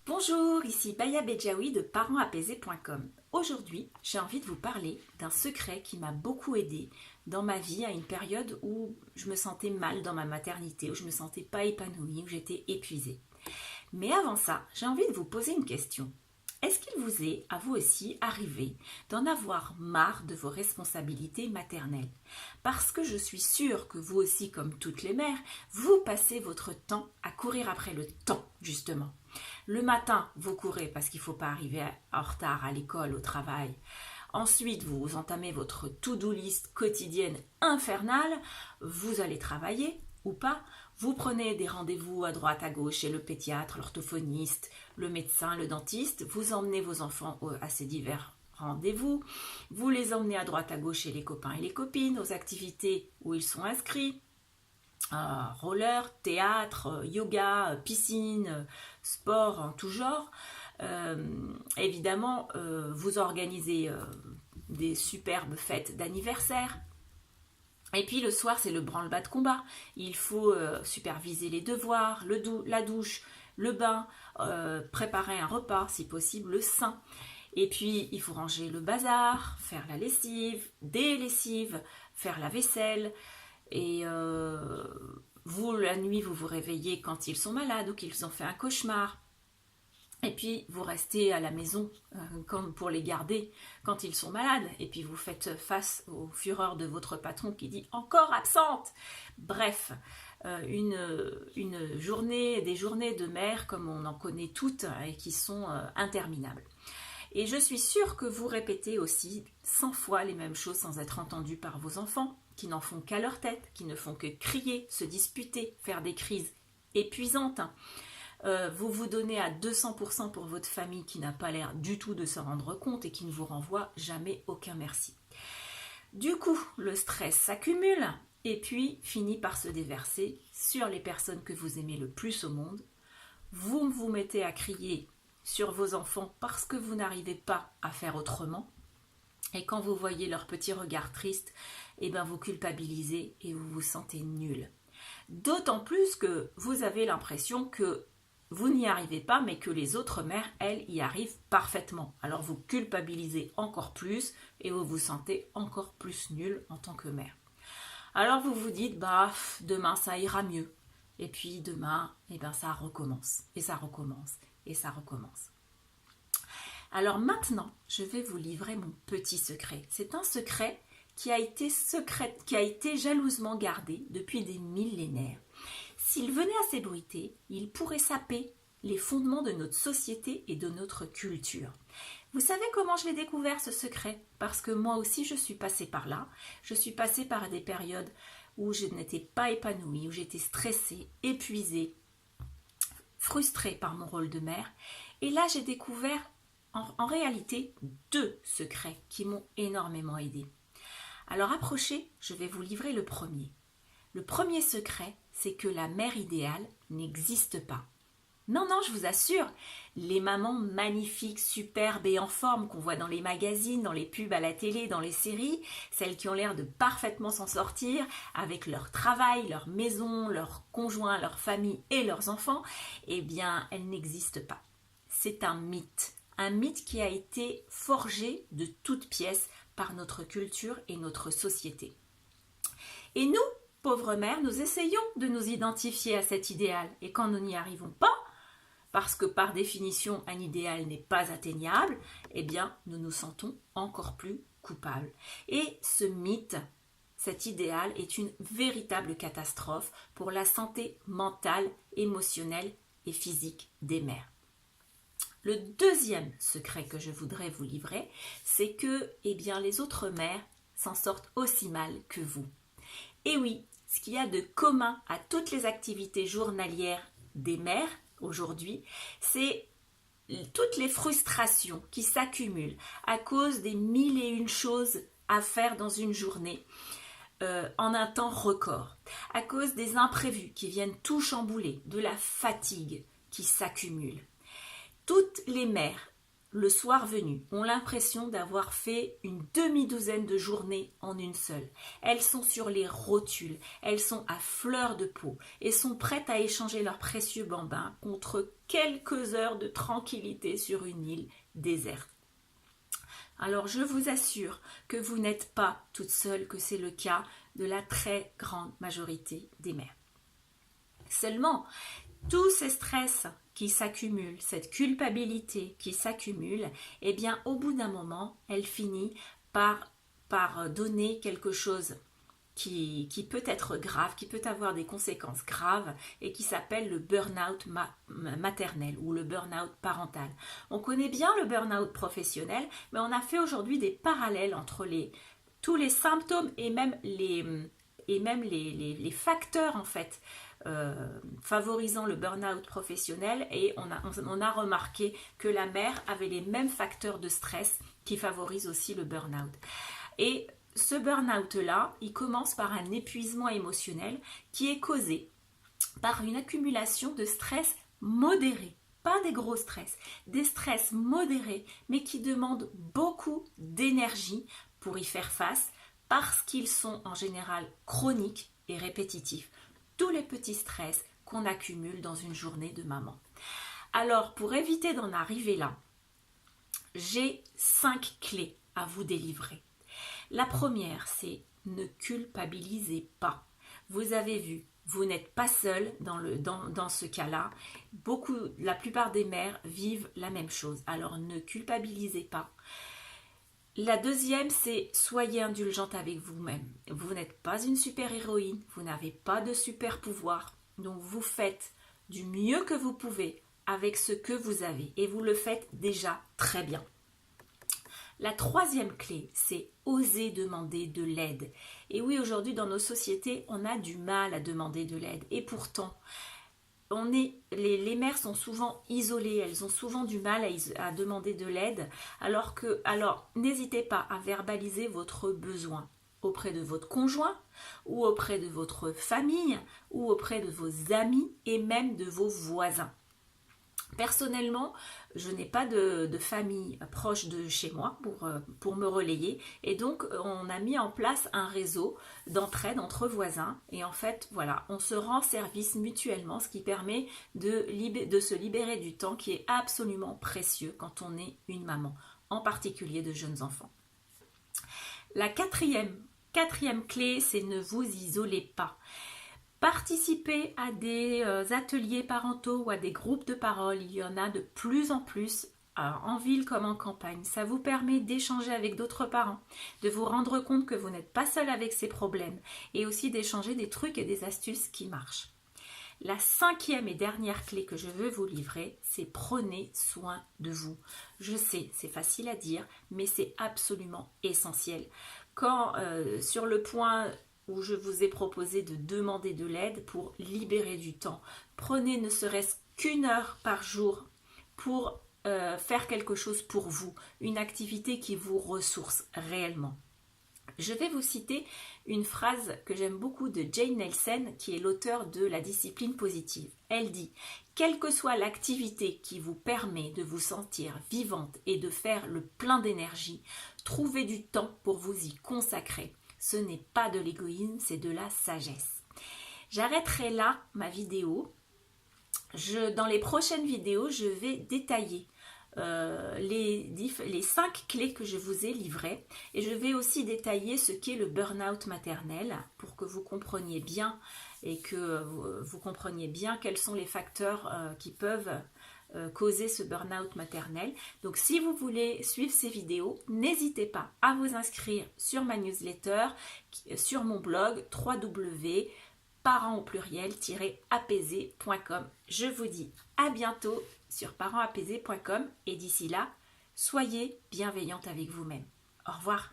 Bonjour, ici Baya Bedjaoui de ParentsApaisés.com. Aujourd'hui, j'ai envie de vous parler d'un secret qui m'a beaucoup aidé dans ma vie à une période où je me sentais mal dans ma maternité, où je me sentais pas épanouie, où j'étais épuisée. Mais avant ça, j'ai envie de vous poser une question. Est-ce qu'il vous est, à vous aussi, arrivé d'en avoir marre de vos responsabilités maternelles? Parce que je suis sûre que vous aussi, comme toutes les mères, vous passez votre temps à courir après le temps, justement. Le matin, vous courez parce qu'il ne faut pas arriver en retard à l'école, au travail. Ensuite, vous entamez votre to-do list quotidienne infernale. Vous allez travailler ou pas. Vous prenez des rendez-vous à droite, à gauche chez le pédiatre, l'orthophoniste, le médecin, le dentiste. Vous emmenez vos enfants à ces divers rendez-vous. Vous les emmenez à droite, à gauche chez les copains et les copines, aux activités où ils sont inscrits. Roller, théâtre, yoga, piscine, sport en tout genre. Évidemment, vous organisez des superbes fêtes d'anniversaire. Et puis le soir, c'est le branle-bas de combat. Il faut superviser les devoirs, la douche, le bain, préparer un repas, si possible le sain. Et puis, il faut ranger le bazar, faire la lessive, des lessives, faire la vaisselle. Et vous, la nuit, vous vous réveillez quand ils sont malades ou qu'ils ont fait un cauchemar. Et puis, vous restez à la maison pour les garder quand ils sont malades. Et puis, vous faites face aux fureurs de votre patron qui dit « encore absente ». Bref, une journée, des journées de mère comme on en connaît toutes et qui sont interminables. Et je suis sûre que vous répétez aussi 100 fois les mêmes choses sans être entendu par vos enfants, qui n'en font qu'à leur tête, qui ne font que crier, se disputer, faire des crises épuisantes. Vous vous donnez à 200% pour votre famille qui n'a pas l'air du tout de se rendre compte et qui ne vous renvoie jamais aucun merci. Du coup, le stress s'accumule et puis finit par se déverser sur les personnes que vous aimez le plus au monde. Vous vous mettez à crier sur vos enfants parce que vous n'arrivez pas à faire autrement. Et quand vous voyez leur petit regard triste, eh ben vous culpabilisez et vous vous sentez nul. D'autant plus que vous avez l'impression que vous n'y arrivez pas, mais que les autres mères, elles, y arrivent parfaitement. Alors vous culpabilisez encore plus et vous vous sentez encore plus nul en tant que mère. Alors vous vous dites, demain ça ira mieux. Et puis demain, eh ben ça recommence, et ça recommence, et ça recommence. Alors maintenant, je vais vous livrer mon petit secret. C'est un secret qui a été jalousement gardé depuis des millénaires. S'il venait à s'ébruiter, il pourrait saper les fondements de notre société et de notre culture. Vous savez comment je l'ai découvert, ce secret? Parce que moi aussi, je suis passée par là. Je suis passée par des périodes où je n'étais pas épanouie, où j'étais stressée, épuisée, frustrée par mon rôle de mère. Et là, j'ai découvert en réalité 2 secrets qui m'ont énormément aidée. Alors approchez, je vais vous livrer le premier. Le premier secret, c'est que la mère idéale n'existe pas. Non, je vous assure, les mamans magnifiques, superbes et en forme qu'on voit dans les magazines, dans les pubs à la télé, dans les séries, celles qui ont l'air de parfaitement s'en sortir avec leur travail, leur maison, leur conjoint, leur famille et leurs enfants, eh bien, elles n'existent pas. C'est un mythe qui a été forgé de toutes pièces par notre culture et notre société. Et nous, pauvres mères, nous essayons de nous identifier à cet idéal. Et quand nous n'y arrivons pas, parce que par définition un idéal n'est pas atteignable, eh bien nous nous sentons encore plus coupables. Et ce mythe, cet idéal est une véritable catastrophe pour la santé mentale, émotionnelle et physique des mères. Le deuxième secret que je voudrais vous livrer, c'est que les autres mères s'en sortent aussi mal que vous. Et oui, ce qu'il y a de commun à toutes les activités journalières des mères aujourd'hui, c'est toutes les frustrations qui s'accumulent à cause des 1001 choses à faire dans une journée en un temps record, à cause des imprévus qui viennent tout chambouler, de la fatigue qui s'accumule. Toutes les mères le soir venu, ont l'impression d'avoir fait une demi-douzaine de journées en une seule. Elles sont sur les rotules, elles sont à fleur de peau et sont prêtes à échanger leurs précieux bambins contre quelques heures de tranquillité sur une île déserte. Alors je vous assure que vous n'êtes pas toute seule, que c'est le cas de la très grande majorité des mères. Seulement, tous ces stress qui s'accumulent, cette culpabilité qui s'accumule, eh bien au bout d'un moment, elle finit par donner quelque chose qui peut être grave, qui peut avoir des conséquences graves et qui s'appelle le burn-out maternel ou le burn-out parental. On connaît bien le burn-out professionnel, mais on a fait aujourd'hui des parallèles entre tous les symptômes et même les facteurs en fait favorisant le burn-out professionnel, et on a remarqué que la mère avait les mêmes facteurs de stress qui favorisent aussi le burn-out. Et ce burn-out-là, il commence par un épuisement émotionnel qui est causé par une accumulation de stress modéré. Pas des gros stress, des stress modérés, mais qui demandent beaucoup d'énergie pour y faire face parce qu'ils sont en général chroniques et répétitifs. Tous les petits stress qu'on accumule dans une journée de maman. Alors, pour éviter d'en arriver là, j'ai 5 clés à vous délivrer. La première, c'est ne culpabilisez pas. Vous avez vu, vous n'êtes pas seul dans ce cas-là. La plupart des mères vivent la même chose. Alors ne culpabilisez pas. La deuxième, c'est soyez indulgente avec vous-même. Vous n'êtes pas une super-héroïne, vous n'avez pas de super-pouvoir. Donc vous faites du mieux que vous pouvez avec ce que vous avez. Et vous le faites déjà très bien. La troisième clé, c'est oser demander de l'aide. Et oui, aujourd'hui, dans nos sociétés, on a du mal à demander de l'aide. Et pourtant, les mères sont souvent isolées, elles ont souvent du mal à demander de l'aide. Alors, n'hésitez pas à verbaliser votre besoin auprès de votre conjoint, ou auprès de votre famille, ou auprès de vos amis, et même de vos voisins. Personnellement, je n'ai pas de famille proche de chez moi pour me relayer, et donc on a mis en place un réseau d'entraide entre voisins, et en fait voilà, on se rend service mutuellement, ce qui permet de se libérer du temps qui est absolument précieux quand on est une maman, en particulier de jeunes enfants. La quatrième clé, c'est ne vous isolez pas. Participez à des ateliers parentaux ou à des groupes de parole, il y en a de plus en plus en ville comme en campagne. Ça vous permet d'échanger avec d'autres parents, de vous rendre compte que vous n'êtes pas seul avec ces problèmes, et aussi d'échanger des trucs et des astuces qui marchent. La cinquième et dernière clé que je veux vous livrer, c'est prenez soin de vous. Je sais, c'est facile à dire, mais c'est absolument essentiel. Quand sur le point où je vous ai proposé de demander de l'aide pour libérer du temps, prenez ne serait-ce qu'une heure par jour pour faire quelque chose pour vous, une activité qui vous ressource réellement. Je vais vous citer une phrase que j'aime beaucoup de Jane Nelsen, qui est l'auteure de La discipline positive. Elle dit « Quelle que soit l'activité qui vous permet de vous sentir vivante et de faire le plein d'énergie, trouvez du temps pour vous y consacrer. Ce n'est pas de l'égoïsme, c'est de la sagesse. » J'arrêterai là ma vidéo. Dans les prochaines vidéos, je vais détailler les 5 clés que je vous ai livrées, et je vais aussi détailler ce qu'est le burn-out maternel pour que vous compreniez bien et que vous compreniez bien quels sont les facteurs qui peuvent causer ce burn-out maternel. Donc si vous voulez suivre ces vidéos, n'hésitez pas à vous inscrire sur ma newsletter, sur mon blog www.parents-apaisés.com. Je vous dis à bientôt sur parentsapaisés.com, et d'ici là, soyez bienveillante avec vous-même. Au revoir.